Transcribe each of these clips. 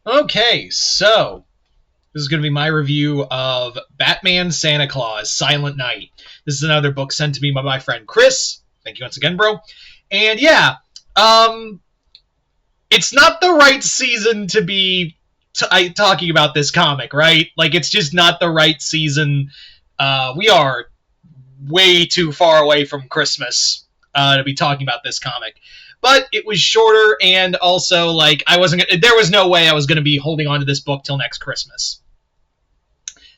Okay, so this is going to be my review of Batman Santa Claus Silent Night. This is another book sent to me by my friend Chris. Thank you once again, bro. And yeah, um, it's not the right season to be talking about this comic, right? Like, it's just not the right season. We are way too far away from Christmas to be talking about this comic. But it was shorter, and also, like, there was no way I was going to be holding on to this book till next Christmas.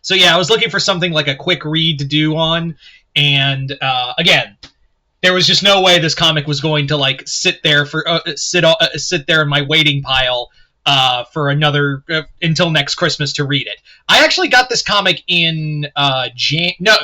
So yeah, I was looking for something like a quick read to do on, and again, there was just no way this comic was going to like sit there in my waiting pile for another until next Christmas to read it. I actually got this comic in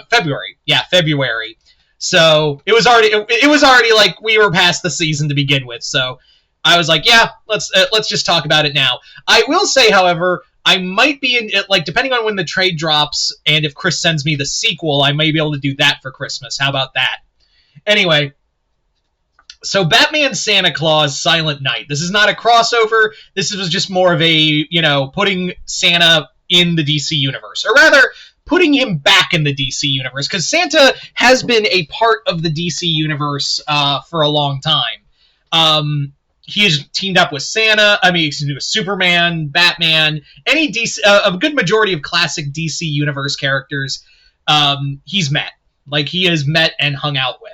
February. Yeah, February. So it was already like we were past the season to begin with. So I was like, yeah, let's just talk about it now. I will say, however, I might be in like depending on when the trade drops and if Chris sends me the sequel, I may be able to do that for Christmas. How about that? Anyway, so Batman Santa Claus Silent Night. This is not a crossover. This was just more of a, putting Santa in the DC universe. Or rather, putting him back in the DC universe. Because Santa has been a part of the DC universe for a long time. He has teamed up with with Superman, Batman, any DC, a good majority of classic DC universe characters he's met. Like, he has met and hung out with.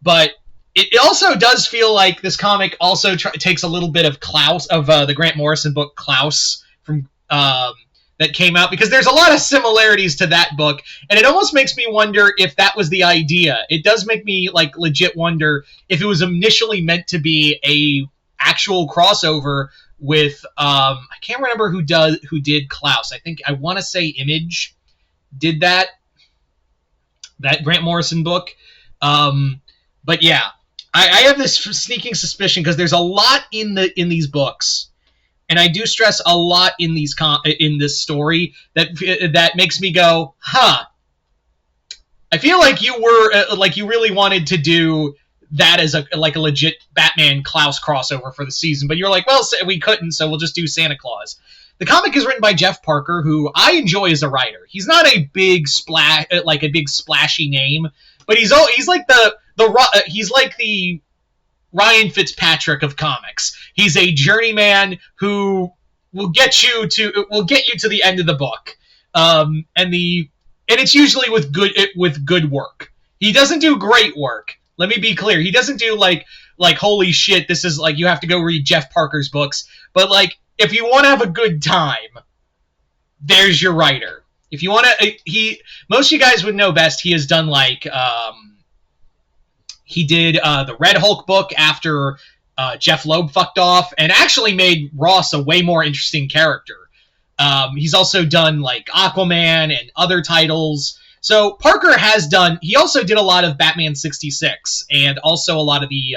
But it also does feel like this comic also takes a little bit of Claus, of the Grant Morrison book Claus from that came out, because there's a lot of similarities to that book, and it almost makes me wonder if that was the idea. It does make me like legit wonder if it was initially meant to be a actual crossover with I can't remember who did Claus. I want to say Image did that Grant Morrison book. But yeah, I have this sneaking suspicion, because there's a lot in these books, and I do stress a lot in in this story that makes me go, huh. I feel like you were like you really wanted to do that as a legit Batman Klaus crossover for the season, but you're like, well, we couldn't, so we'll just do Santa Claus. The comic is written by Jeff Parker, who I enjoy as a writer. He's not a big splashy name, but he's like he's like the Ryan Fitzpatrick of comics. He's a journeyman who will get you to the end of the book, and it's usually with good work. He doesn't do great work. Let me be clear. He doesn't do like holy shit, this is like you have to go read Jeff Parker's books. But like, if you want to have a good time, there's your writer. If you want to, most of you guys would know best. He has done like he did the Red Hulk book after Jeff Loeb fucked off, and actually made Ross a way more interesting character. He's also done like Aquaman and other titles. So Parker he also did a lot of Batman 66 and also a lot of the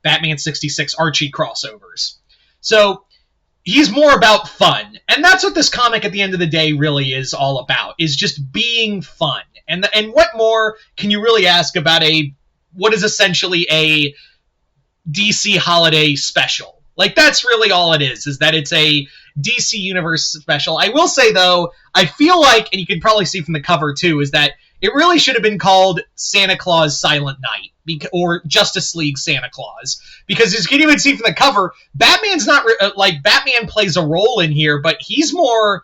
Batman 66 Archie crossovers. So he's more about fun. And that's what this comic at the end of the day really is all about, is just being fun. And what more can you really ask about what is essentially a DC holiday special? Like, that's really all it is that it's a DC Universe special. I will say, though, I feel like, and you can probably see from the cover, too, is that it really should have been called Santa Claus Silent Night, or Justice League Santa Claus. Because, as you can even see from the cover, Batman's not, Batman plays a role in here, but he's not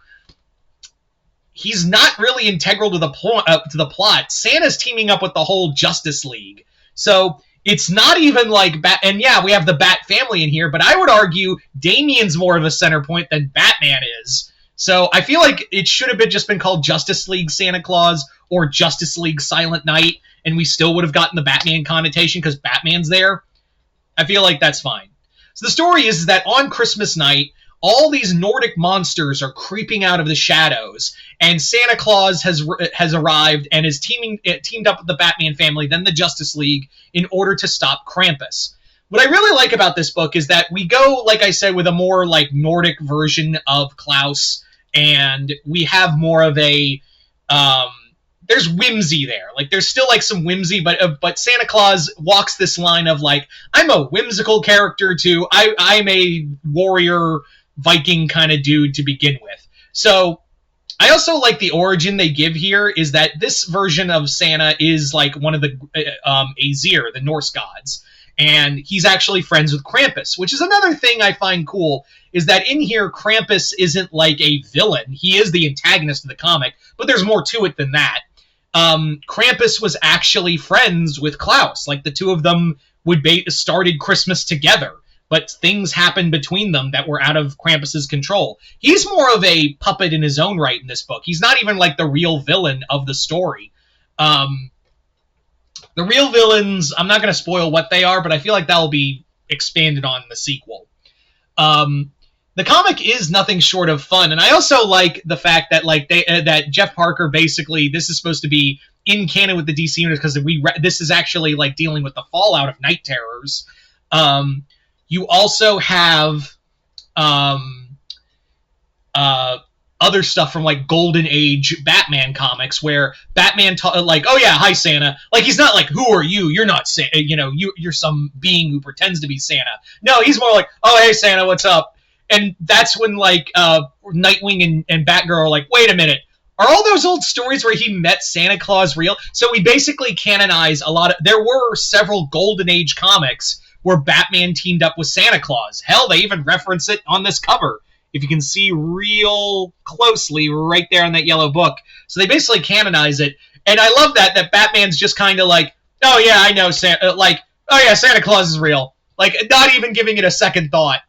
really integral to the plot. Santa's teaming up with the whole Justice League. So it's not even like and yeah, we have the Bat family in here, but I would argue Damian's more of a center point than Batman is. So I feel like it should have just been called Justice League Santa Claus or Justice League Silent Night, and we still would have gotten the Batman connotation because Batman's there. I feel like that's fine. So the story is that on Christmas night, all these Nordic monsters are creeping out of the shadows, and Santa Claus has arrived and is teamed up with the Batman family, then the Justice League, in order to stop Krampus. What I really like about this book is that we go, like I said, with a more like Nordic version of Klaus, and we have more of a there's whimsy there. Like, there's still like some whimsy, but Santa Claus walks this line of like, I'm a whimsical character too. I'm a warrior Viking kind of dude to begin with. So I also like the origin they give here is that this version of Santa is like one of the Aesir, the Norse gods. And he's actually friends with Krampus, which is another thing I find cool, is that in here, Krampus isn't like a villain. He is the antagonist of the comic, but there's more to it than that. Krampus was actually friends with Claus. Like, the two of them started Christmas together, but things happened between them that were out of Krampus's control. He's more of a puppet in his own right in this book. He's not even like the real villain of the story. The real villains, I'm not going to spoil what they are, but I feel like that will be expanded on in the sequel. The comic is nothing short of fun, and I also like the fact that that Jeff Parker basically, this is supposed to be in canon with the DC universe because this is actually like dealing with the fallout of Night Terrors. You also have other stuff from like Golden Age Batman comics where Batman like, oh yeah, hi Santa. Like, he's not like, who are you? You're not Santa. You're some being who pretends to be Santa. No, he's more like, oh hey Santa, what's up? And that's when like Nightwing and Batgirl are like, wait a minute, are all those old stories where he met Santa Claus real? So we basically canonize a lot of. There were several Golden Age comics where Batman teamed up with Santa Claus. Hell, they even reference it on this cover, if you can see real closely right there in that yellow book. So they basically canonize it. And I love that Batman's just kind of like, oh yeah, I know Santa, like, oh yeah, Santa Claus is real. Like, not even giving it a second thought.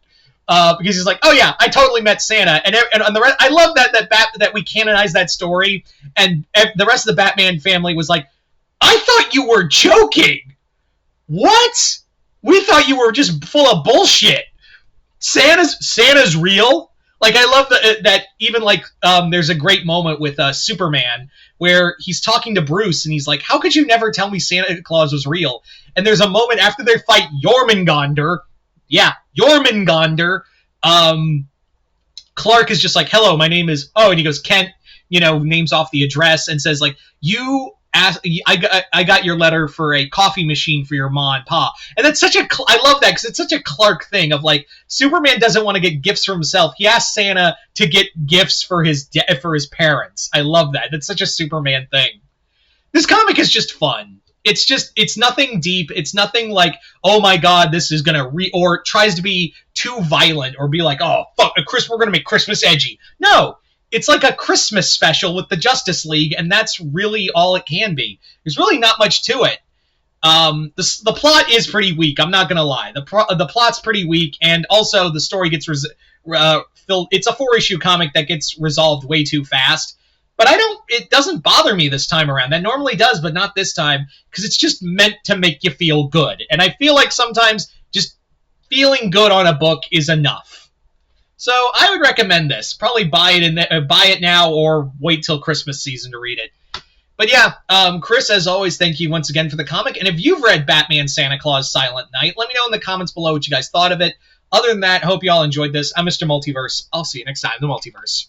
Because he's like, oh yeah, I totally met Santa. And the rest, I love that we canonize that story. And the rest of the Batman family was like, I thought you were joking. What? We thought you were just full of bullshit. Santa's real? Like, I love that even, like, there's a great moment with Superman where he's talking to Bruce, and he's like, how could you never tell me Santa Claus was real? And there's a moment after they fight Jormungandr. Yeah, Jormungandr. Clark is just like, hello, my name is... Oh, and he goes, Kent, names off the address and says, like, I got your letter for a coffee machine for your ma and pa. And that's I love that because it's such a Clark thing of like, Superman doesn't want to get gifts for himself. He asks Santa to get gifts for his parents. I love that. That's such a Superman thing. This comic is just fun. It's nothing deep. It's nothing like, oh my god, this is gonna or tries to be too violent or be like, oh fuck, we're gonna make Christmas edgy. No. It's like a Christmas special with the Justice League, and that's really all it can be. There's really not much to it. The plot is pretty weak, I'm not going to lie. The plot's pretty weak, and also the story gets filled. It's a 4-issue comic that gets resolved way too fast. But it doesn't bother me this time around. That normally does, but not this time, because it's just meant to make you feel good. And I feel like sometimes just feeling good on a book is enough. So I would recommend this. Probably buy it now or wait till Christmas season to read it. But yeah, Chris, as always, thank you once again for the comic. And if you've read Batman Santa Claus Silent Night, let me know in the comments below what you guys thought of it. Other than that, hope you all enjoyed this. I'm Mr. Multiverse. I'll see you next time in the Multiverse.